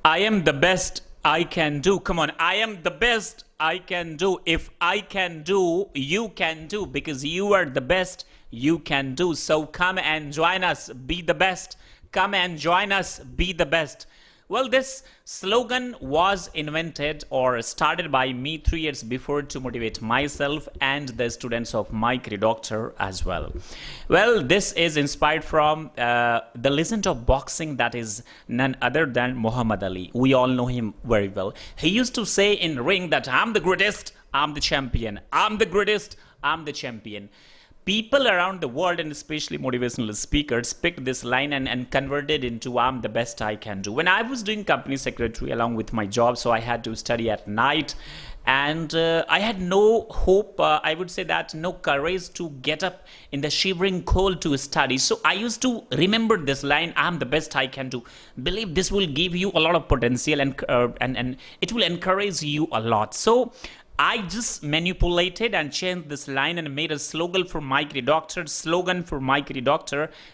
I am the best I can do. Come on, I am the best I can do. If I can do, you can do because you are the best you can do. So come and join us, be the best. Come and join us, be the best. Well, this slogan was invented or started by me 3 years before to motivate myself and the students of my doctor as well. Well, this is inspired from the legend of boxing that is none other than Muhammad Ali. We all know him very well. He used to say in ring that I'm the greatest, I'm the champion. I'm the greatest, I'm the champion. People around the world and especially motivational speakers picked this line and converted into I'm the best I can do. When I was doing company secretary along with my job, so I had to study at night and I had no hope, I would say that no courage to get up in the shivering cold to study. So I used to remember this line, I'm the best I can do. Believe this will give you a lot of potential and it will encourage you a lot. So I just manipulated and changed this line and made a slogan for Mike Doctor.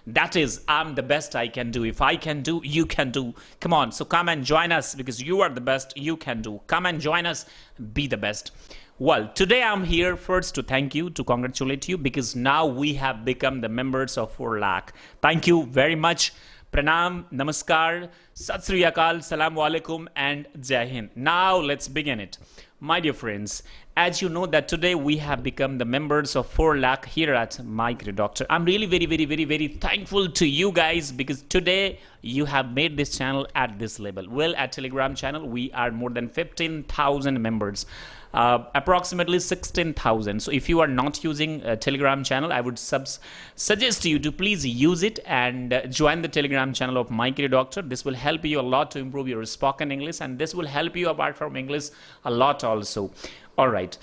That is, I'm the best I can do. If I can do, you can do. Come on, so come and join us because you are the best you can do. Come and join us, be the best. Well, today I'm here first to thank you, to congratulate you because now we have become the members of 4 lakh. Thank you very much. Pranam, Namaskar, Sat Sri Akal, Salaam Alaikum, and Jai Hind. Now let's begin it. My dear friends, as you know that today we have become the members of 4 lakh here at Mike Doctor. I'm really very thankful to you guys because today you have made this channel at this level. Well, at Telegram channel, we are more than 15,000 members. Approximately 16,000. So if you are not using a Telegram channel, I would suggest you to please use it and join the Telegram channel of Mike Doctor. This will help you a lot to improve your spoken English and this will help you apart from English a lot also. All right.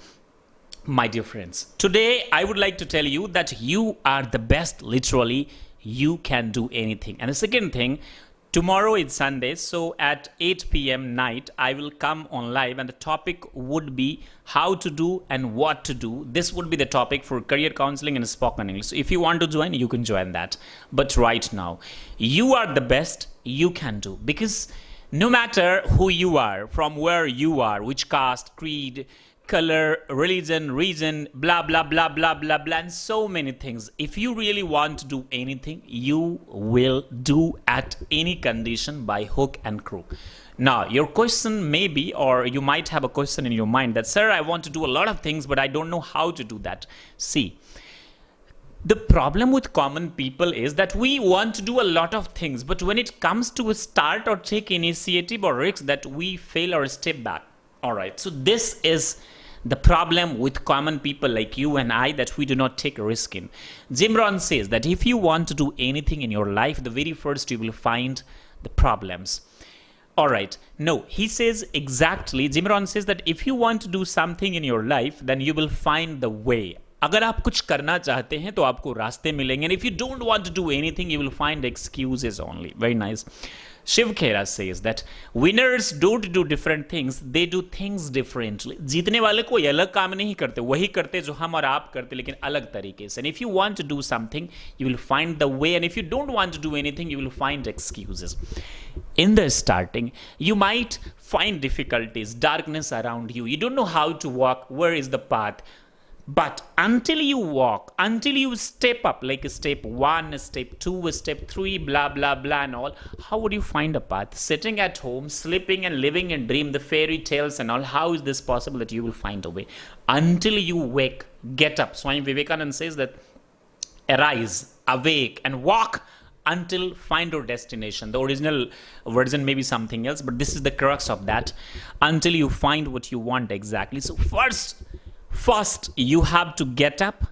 My dear friends, today I would like to tell you that you are the best, literally, you can do anything. And the second thing, tomorrow is Sunday, so at 8 p.m. night, I will come on live and the topic would be how to do and what to do. This would be the topic for career counseling and spoken English. So if you want to join, you can join that. But right now, you are the best you can do because no matter who you are, from where you are, which caste, creed, color, religion, region, blah, blah, blah, blah, blah, blah, and so many things. If you really want to do anything, you will do at any condition by hook and crook. Now, your question may be, or you might have a question in your mind that, sir, I want to do a lot of things, but I don't know how to do that. See, the problem with common people is that we want to do a lot of things, but when it comes to start or take initiative or risk, that we fail or step back. All right, so this is the problem with common people like you and I, that we do not take a risk in. Jim Rohn says that if you want to do anything in your life, the very first you will find the problems. All right, no, he says exactly, Jim Rohn says that if you want to do something in your life, then you will find the way. अगर आप कुछ करना चाहते हैं तो आपको रास्ते मिलेंगे. And if you don't want to do anything, you will find excuses only. Very nice. Shiv Khera says that winners don't do different things, they do things differently. जीतने वाले कोई अलग काम नहीं करते, वही करते जो हम और आप करते लेकिन अलग तरीके से. And if you want to do something, you will find the way. And if you don't want to do anything, you will find excuses. In the starting, you might find difficulties, darkness around you. You don't know how to walk, where is the path. But until you walk, until you step up, like step 1, step 2, step 3, blah, blah, blah, and all, how would you find a path? Sitting at home, sleeping and living and dream the fairy tales and all, how is this possible that you will find a way? Until you wake, get up. Swami Vivekananda says that arise, awake, and walk until find your destination. The original version may be something else, but this is the crux of that. Until you find what you want exactly. So First, you have to get up,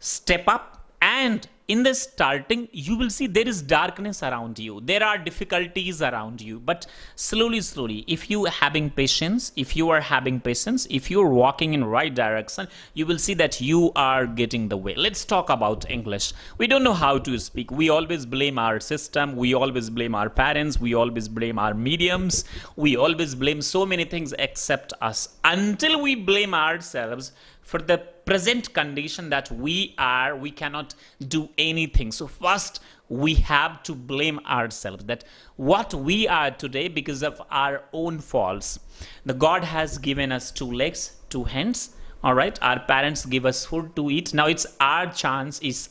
step up, and in the starting, you will see there is darkness around you. There are difficulties around you. But slowly, if you are having patience, if you are walking in right direction, you will see that you are getting the way. Let's talk about English. We don't know how to speak. We always blame our system. We always blame our parents. We always blame our mediums. We always blame so many things except us. Until we blame ourselves, for the present condition that we are, we cannot do anything. So first we have to blame ourselves that what we are today because of our own faults. The God has given us two legs, two hands. All right, our parents give us food to eat. Now it's our chance, it's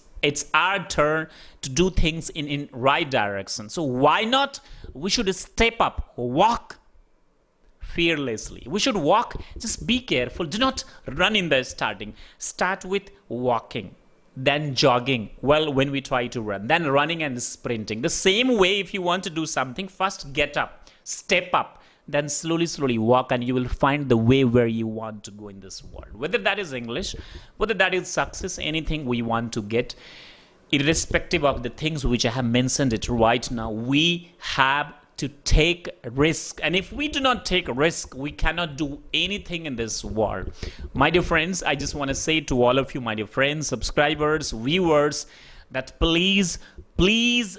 our turn to do things in right direction. So why not? We should step up, walk fearlessly. We should walk, just be careful. Do not run in the starting. Start with walking, then jogging. Well, when we try to run, then running and sprinting. The same way, if you want to do something, first get up, step up, then slowly walk, and you will find the way where you want to go in this world. Whether that is English, whether that is success, anything we want to get, irrespective of the things which I have mentioned it right now, we have to take risk. And if we do not take risk, we cannot do anything in this world. My dear friends, I just want to say to all of you, my dear friends, subscribers, viewers, that please believe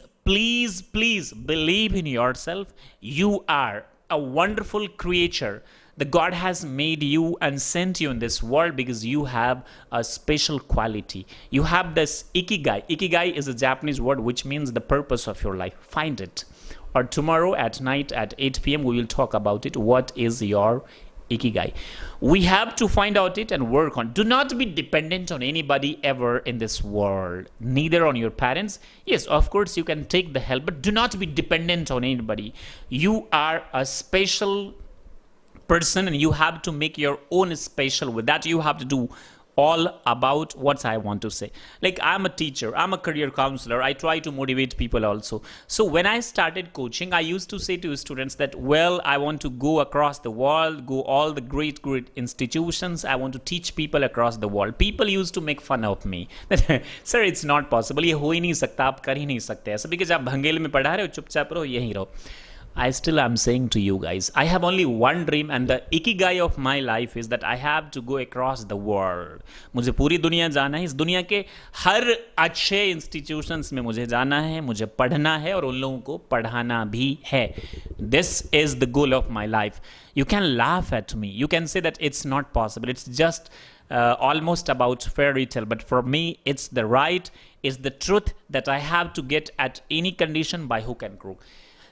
in yourself. You are a wonderful creature. The God has made you and sent you in this world because you have a special quality. You have this ikigai. Ikigai is a Japanese word which means the purpose of your life. Find it. Or tomorrow at night at 8 p.m. we will talk about it. What is your ikigai? We have to find out it and work on. Do not be dependent on anybody ever in this world. Neither on your parents. Yes, of course you can take the help, but do not be dependent on anybody. You are a special person and you have to make your own special. With that, you have to do all about what I want to say. Like, I'm a teacher, I'm a career counselor, I try to motivate people also. So when I started coaching, I used to say to students that, well, I want to go across the world, go all the great institutions, I want to teach people across the world. People used to make fun of me that, sir, it's not possible, ये हो ही नहीं सकता, आप कर ही नहीं सकते ऐसा, because आप भंगेल में पढ़ा रहे हो, चुपचाप रहो, यहीं रहो. I still am saying to you guys, I have only one dream, and the ikigai of my life is that I have to go across the world. मुझे पूरी दुनिया जाना है, इस दुनिया के हर अच्छे इंस्टीट्यूशंस में मुझे जाना है, मुझे पढ़ना है और उन लोगों को पढ़ाना भी है. This is the goal of my life. You can laugh at me, you can say that it's not possible, it's just almost about fairy tale, but for me it's the right, it's the truth that I have to get at any condition by hook and crook.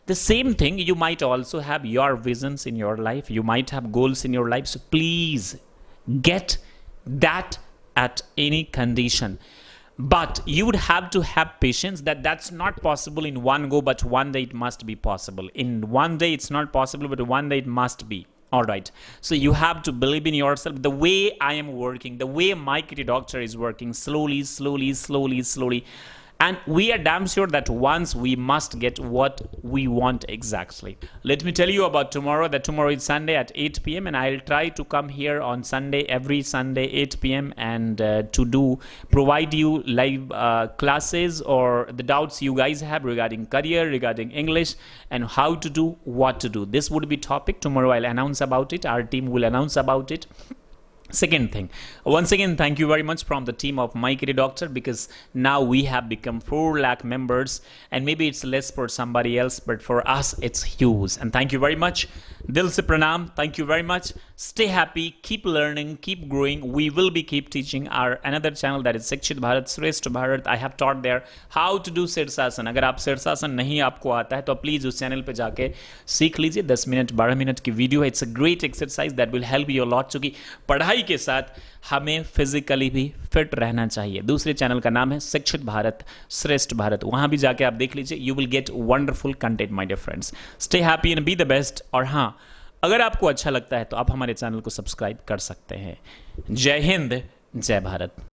The same thing, you might also have your visions in your life. You might have goals in your life. So please get that at any condition. But you would have to have patience that that's not possible in one go, but one day it must be possible. In one day it's not possible, but one day it must be. All right. So you have to believe in yourself. The way I am working, the way my kitty doctor is working, slowly. And we are damn sure that once we must get what we want exactly. Let me tell you about tomorrow, that tomorrow is Sunday at 8 p.m. and I'll try to come here on Sunday, every Sunday 8 p.m. and provide you live classes or the doubts you guys have regarding career, regarding English, and how to do, what to do. This would be topic. Tomorrow I'll announce about it. Our team will announce about it. Second thing, once again, thank you very much from the team of My Kitty Doctor, because now we have become 4 lakh members, and maybe it's less for somebody else, but for us it's huge. And thank you very much. Dil se pranam. Thank you very much. Stay happy, keep learning, keep growing. We will be keep teaching our another channel, that is Sikshit Bharat, Shrestha Bharat. I have taught there how to do शीर्षासन. अगर आप शीर्षासन नहीं आपको आता है तो please उस चैनल पे जाके सीख लीजिए. 10 मिनट 12 मिनट की वीडियो है. It's a great exercise that will help you a lot. चूंकि पढ़ाई के साथ हमें फिजिकली भी फिट रहना चाहिए. दूसरे चैनल का नाम है शिक्षित भारत, श्रेष्ठ भारत. वहां भी जाके आप देख लीजिए. You will get wonderful content my dear friends. Stay happy and be the best. और हाँ, अगर आपको अच्छा लगता है तो आप हमारे चैनल को सब्सक्राइब कर सकते हैं. जय हिंद, जय भारत.